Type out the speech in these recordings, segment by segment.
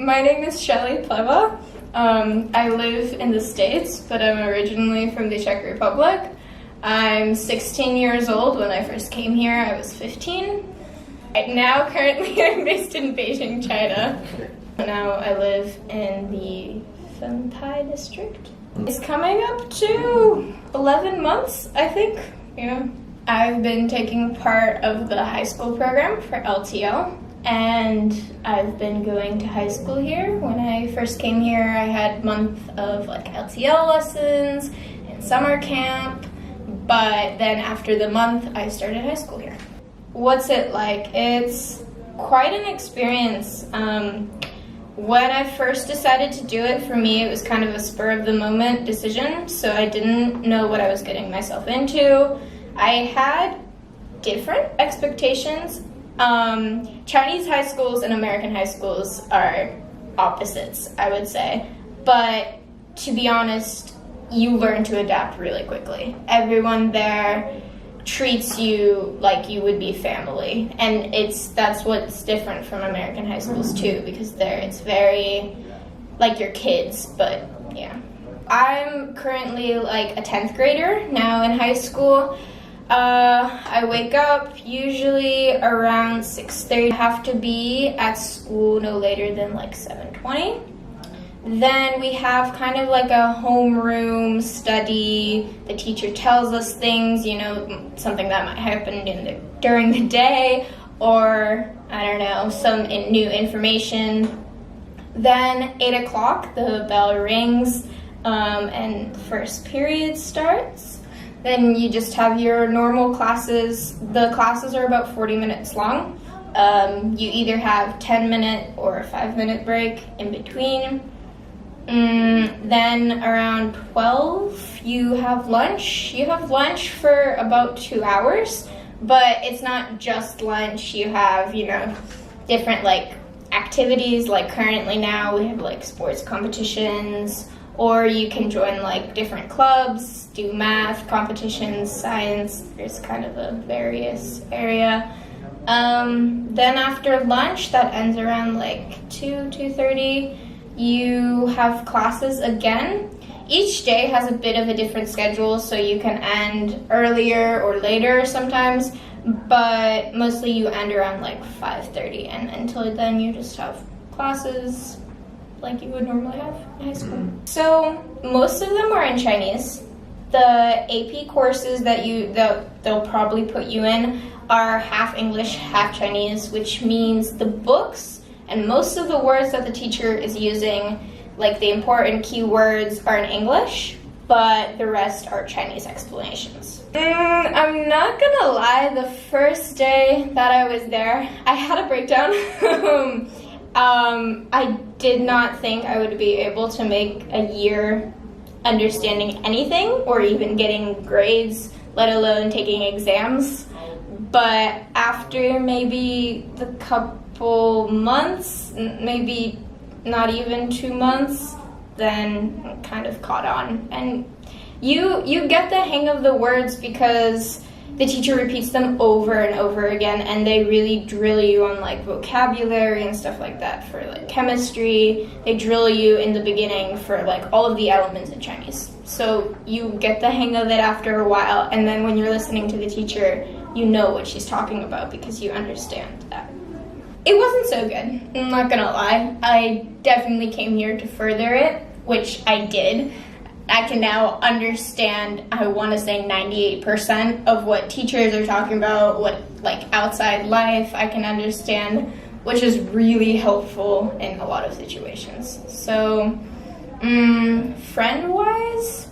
My name is Shelley. I live in the States, but I'm originally from the Czech Republic. I'm 16 years old. When I first came here, I was 15. Right now, currently, I'm based in Beijing, China. Now I live in the Fengtai district. It's coming up to 11 months, I think. I've been taking part of the high school program for LTL, and I've been going to high school here. When I first came here, I had a month of LTL lessons and summer camp, but then after the month, I started high school here. What's it like? It's quite an experience. When I first decided to do it, for me, it was kind of a spur-of-the-moment decision, so I didn't know what I was getting myself into. I had different expectations. Chinese high schools and American high schools are opposites, I would say. But to be honest, you learn to adapt really quickly. Everyone there treats you like you would be family, and that's what's different from American high schools too, because there it's very like your kids. But yeah, I'm currently a 10th grader now in high school. I wake up usually around 6:30. I have to be at school no later than 7:20. Then we have kind of a homeroom study. The teacher tells us things, something that might happen during the day, or I don't know, some new information. Then 8 o'clock, the bell rings, and first period starts. Then you just have your normal classes. The classes are about 40 minutes long. You either have 10-minute or a 5-minute break in between. Then around 12, you have lunch. You have lunch for about 2 hours, but it's not just lunch. You have, different activities. Currently now we have sports competitions, or you can join different clubs, do math competitions, science. There's kind of a various area. Then after lunch, that ends around 2:30. You have classes again. Each day has a bit of a different schedule, so you can end earlier or later sometimes, but mostly you end around 5:30, and until then you just have classes like you would normally have in high school. So most of them are in Chinese. The AP courses that they'll probably put you in are half English, half Chinese, which means the books and most of the words that the teacher is using, the important keywords, are in English, but the rest are Chinese explanations. I'm not gonna lie, the first day that I was there, I had a breakdown. I did not think I would be able to make a year understanding anything or even getting grades, let alone taking exams. But after maybe the couple months, maybe not even 2 months, then kind of caught on. And you get the hang of the words because the teacher repeats them over and over again, and they really drill you on vocabulary and stuff like that. For chemistry, they drill you in the beginning for all of the elements in Chinese. So you get the hang of it after a while, and then when you're listening to the teacher, you know what she's talking about because you understand that. It wasn't so good, I'm not gonna lie. I definitely came here to further it, which I did. I can now understand, I want to say 98% of what teachers are talking about, what outside life I can understand, which is really helpful in a lot of situations. So, friend-wise,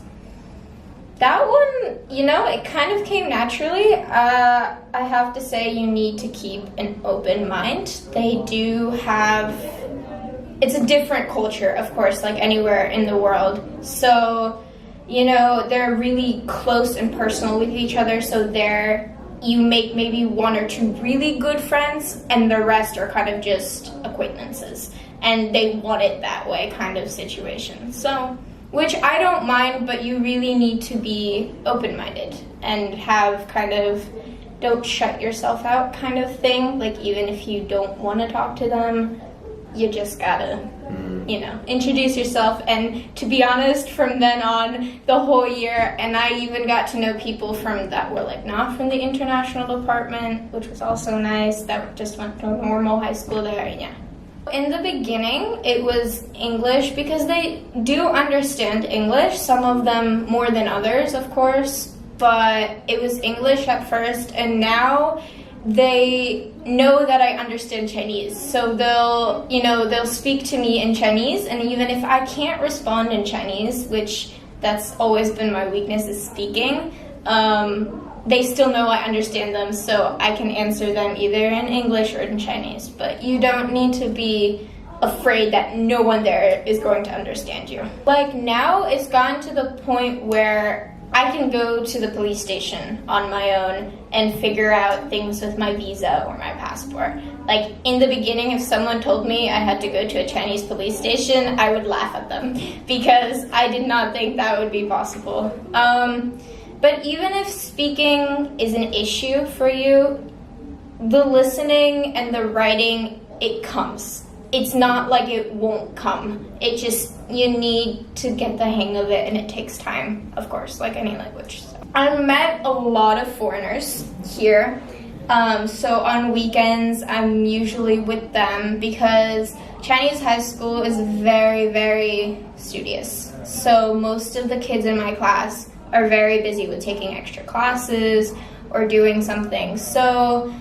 that one, it kind of came naturally. I have to say you need to keep an open mind. They do have, it's a different culture, of course, anywhere in the world. So, they're really close and personal with each other, so you make maybe 1 or 2 really good friends, and the rest are kind of just acquaintances. And they want it that way kind of situation. So, which I don't mind, but you really need to be open-minded and have kind of, don't shut yourself out kind of thing. Even if you don't want to talk to them, you just gotta introduce yourself. And to be honest, from then on, the whole year, and I even got to know people that were like not from the international department, which was also nice, that just went to a normal high school there, yeah. In the beginning, it was English because they do understand English, some of them more than others, of course, but it was English at first, and now they know that I understand Chinese, so they'll speak to me in Chinese, and even if I can't respond in Chinese, which that's always been my weakness, is speaking, they still know I understand them, so I can answer them either in English or in Chinese. But you don't need to be afraid that no one there is going to understand you. Like now, it's gotten to the point where I can go to the police station on my own and figure out things with my visa or my passport. Like in the beginning, if someone told me I had to go to a Chinese police station, I would laugh at them because I did not think that would be possible. But even if speaking is an issue for you, the listening and the writing, it comes. It's not like it won't come. It just, you need to get the hang of it, and it takes time, of course, like any language. So. I've met a lot of foreigners here. So on weekends, I'm usually with them because Chinese high school is very, very studious. So most of the kids in my class are very busy with taking extra classes or doing something. So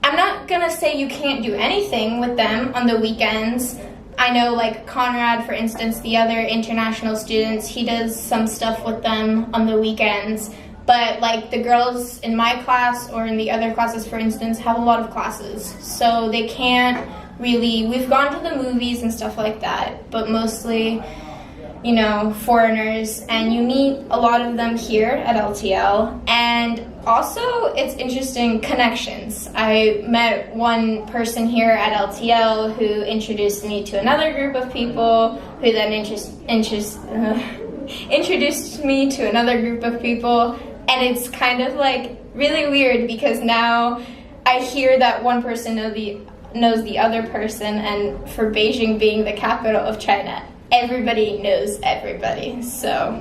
I'm not gonna say you can't do anything with them on the weekends. I know like Conrad, for instance, the other international students, he does some stuff with them on the weekends. But like the girls in my class or in the other classes, for instance, have a lot of classes. So they can't really, we've gone to the movies and stuff like that, but mostly, foreigners, and you meet a lot of them here at LTL. And also, it's interesting, connections. I met one person here at LTL who introduced me to another group of people, who then introduced me to another group of people, and it's kind of like really weird because now I hear that one person knows the other person, and for Beijing being the capital of China, everybody knows everybody. So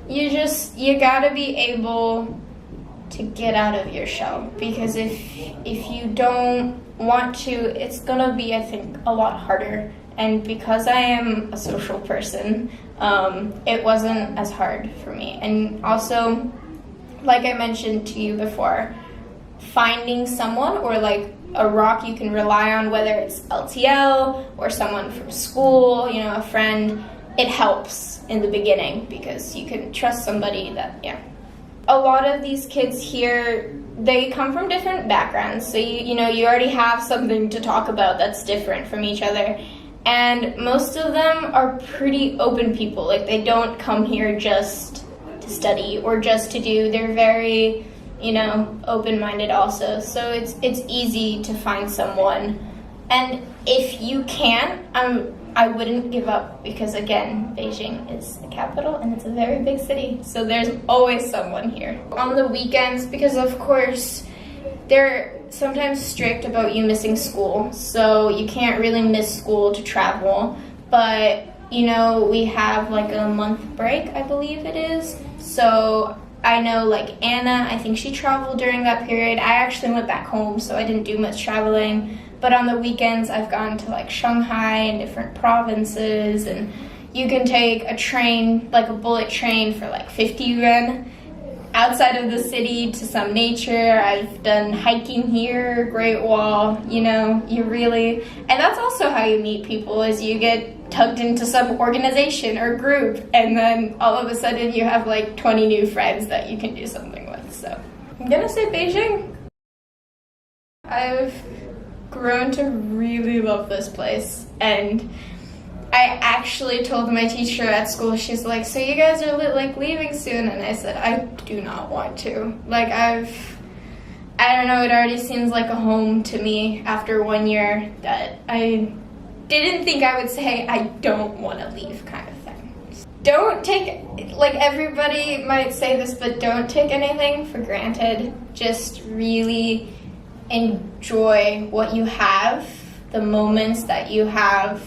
you gotta be able to get out of your shell, because if you don't want to, it's gonna be, I think, a lot harder. And because I am a social person, it wasn't as hard for me. And also, like I mentioned to you before, finding someone or like a rock you can rely on, whether it's LTL or someone from school, a friend, it helps in the beginning because you can trust somebody that, A lot of these kids here, they come from different backgrounds, so you already have something to talk about that's different from each other. And most of them are pretty open people. Like, they don't come here just to study or just to do, they're very, open-minded also. So it's easy to find someone. And if you can, I wouldn't give up because, again, Beijing is the capital and it's a very big city. So there's always someone here. On the weekends, because of course, they're sometimes strict about you missing school. So you can't really miss school to travel. But, we have like a month break, I believe it is. So I know like Anna, I think she traveled during that period. I actually went back home, so I didn't do much traveling. But on the weekends, I've gone to like Shanghai and different provinces, and you can take a train, like a bullet train for like 50 yuan outside of the city to some nature. I've done hiking here, Great Wall, and that's also how you meet people, is you get tugged into some organization or group, and then all of a sudden you have like 20 new friends that you can do something with. So I'm gonna say Beijing. I've grown to really love this place, and I actually told my teacher at school, she's like, so you guys are like leaving soon? And I said, I do not want to. Like, I don't know, it already seems like a home to me after 1 year that I didn't think I would say I don't want to leave, kind of thing. Don't take, like everybody might say this, but don't take anything for granted. Just really enjoy what you have, the moments that you have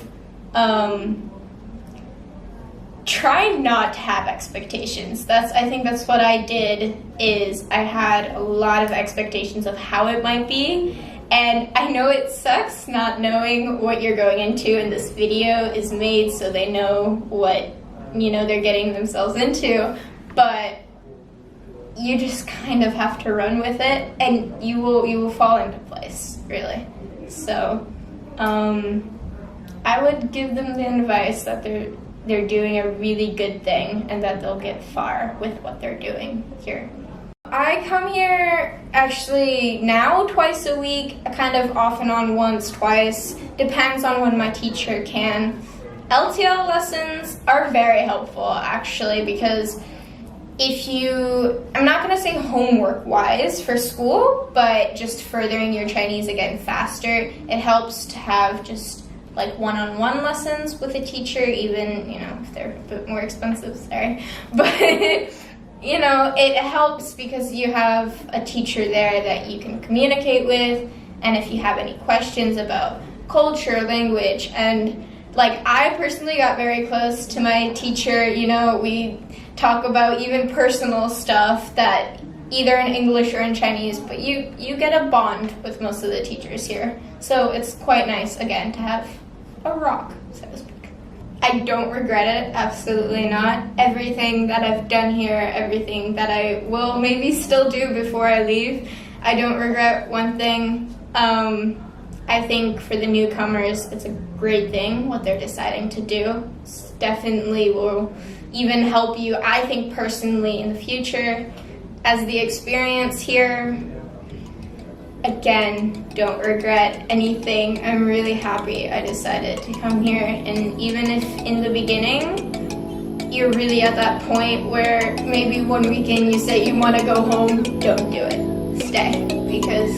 try not to have expectations. I think that's what I did, is I had a lot of expectations of how it might be, and I know it sucks not knowing what you're going into, and this video is made so they know what, you know, they're getting themselves into, but you just kind of have to run with it, and you will fall into place, really. So I would give them the advice that they're doing a really good thing and that they'll get far with what they're doing here. I come here actually now twice a week, kind of off and on once, twice, depends on when my teacher can. LTL lessons are very helpful actually, because I'm not going to say homework-wise for school, but just furthering your Chinese again faster, it helps to have just like one-on-one lessons with a teacher, even, you know, if they're a bit more expensive, sorry. But, you know, it helps because you have a teacher there that you can communicate with, and if you have any questions about culture, language, and like I personally got very close to my teacher, you know, we talk about even personal stuff that either in English or in Chinese, but you get a bond with most of the teachers here. So it's quite nice, again, to have a rock, so to speak. I don't regret it, absolutely not. Everything that I've done here, everything that I will maybe still do before I leave, I don't regret one thing. I think for the newcomers, it's a great thing what they're deciding to do. It's definitely will even help you, I think personally, in the future. As the experience here, again, don't regret anything. I'm really happy I decided to come here, and even if in the beginning you're really at that point where maybe one weekend you say you want to go home, don't do it. Stay, because